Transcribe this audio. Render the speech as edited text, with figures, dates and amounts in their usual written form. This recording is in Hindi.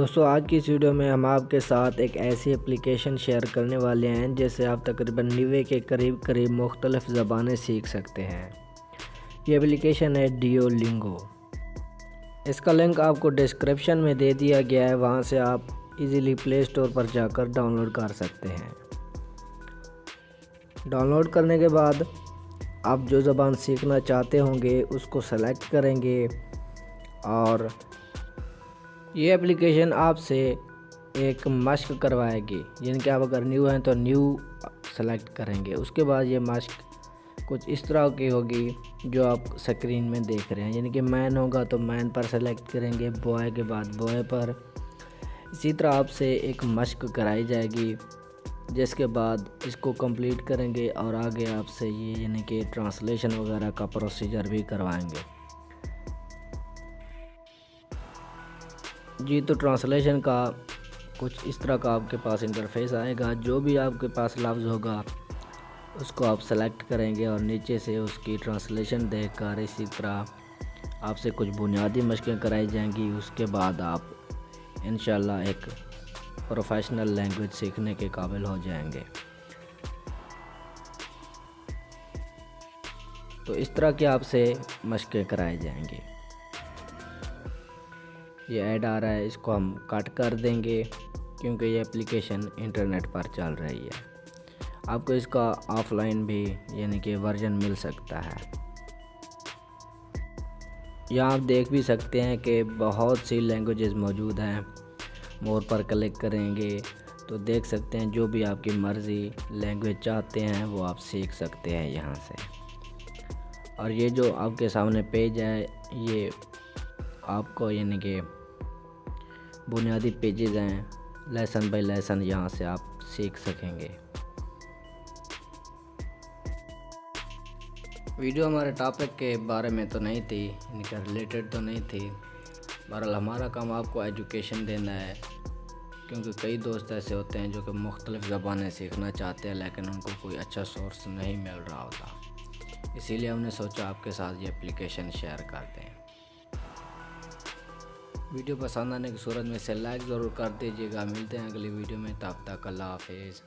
दोस्तों आज की इस वीडियो में हम आपके साथ एक ऐसी एप्लीकेशन शेयर करने वाले हैं जिससे आप तकरीबन 90 के करीब मुख्तलिफ ज़बानें सीख सकते हैं। ये एप्लीकेशन है डुओलिंगो। इसका लिंक आपको डिस्क्रिप्शन में दे दिया गया है, वहाँ से आप इजीली प्ले स्टोर पर जाकर डाउनलोड कर सकते हैं। डाउनलोड करने के बाद आप जो ज़बान सीखना चाहते होंगे उसको सेलेक्ट करेंगे और ये एप्लीकेशन आपसे एक मश्क करवाएगी। यानी कि आप अगर न्यू हैं तो न्यू सेलेक्ट करेंगे। उसके बाद ये मश्क कुछ इस तरह की होगी जो आप स्क्रीन में देख रहे हैं। यानी कि मैन होगा तो मैन पर सेलेक्ट करेंगे, बॉय के बाद बॉय पर। इसी तरह आपसे एक मश्क कराई जाएगी, जिसके बाद इसको कंप्लीट करेंगे और आगे आपसे ये यानी कि ट्रांसलेशन वगैरह का प्रोसीजर भी करवाएंगे। जी तो ट्रांसलेशन का कुछ इस तरह का आपके पास इंटरफेस आएगा। जो भी आपके पास लफ्ज़ होगा उसको आप सेलेक्ट करेंगे और नीचे से उसकी ट्रांसलेशन देखकर इसी तरह आपसे कुछ बुनियादी मशक़ें कराई जाएंगी। उसके बाद आप इंशाल्लाह एक प्रोफेशनल लैंग्वेज सीखने के काबिल हो जाएंगे। तो इस तरह के आपसे मशक़ें कराई जाएंगी। ये ऐड आ रहा है, इसको हम कट कर देंगे क्योंकि ये एप्लीकेशन इंटरनेट पर चल रही है। आपको इसका ऑफलाइन भी यानी कि वर्जन मिल सकता है। यहाँ आप देख भी सकते हैं कि बहुत सी लैंग्वेजेस मौजूद हैं। मोर पर क्लिक करेंगे तो देख सकते हैं जो भी आपकी मर्ज़ी लैंग्वेज चाहते हैं वो आप सीख सकते हैं यहाँ से। और ये जो आपके सामने पेज है ये आपको यानी कि बुनियादी पेजेस हैं, लेसन बाय लेसन यहाँ से आप सीख सकेंगे। वीडियो हमारे टॉपिक के बारे में तो नहीं थी, इनके रिलेटेड तो नहीं थी। बहरहाल हमारा काम आपको एजुकेशन देना है, क्योंकि कई दोस्त ऐसे होते हैं जो कि मुख्तलिफ़ ज़बानें सीखना चाहते हैं लेकिन उनको कोई अच्छा सोर्स नहीं मिल रहा होता। इसीलिए हमने सोचा आपके साथ ये एप्लीकेशन शेयर करते हैं। वीडियो पसंद आने की सूरत में इसे लाइक ज़रूर कर दीजिएगा। मिलते हैं अगली वीडियो में, तब तक अल्लाह हाफिज़।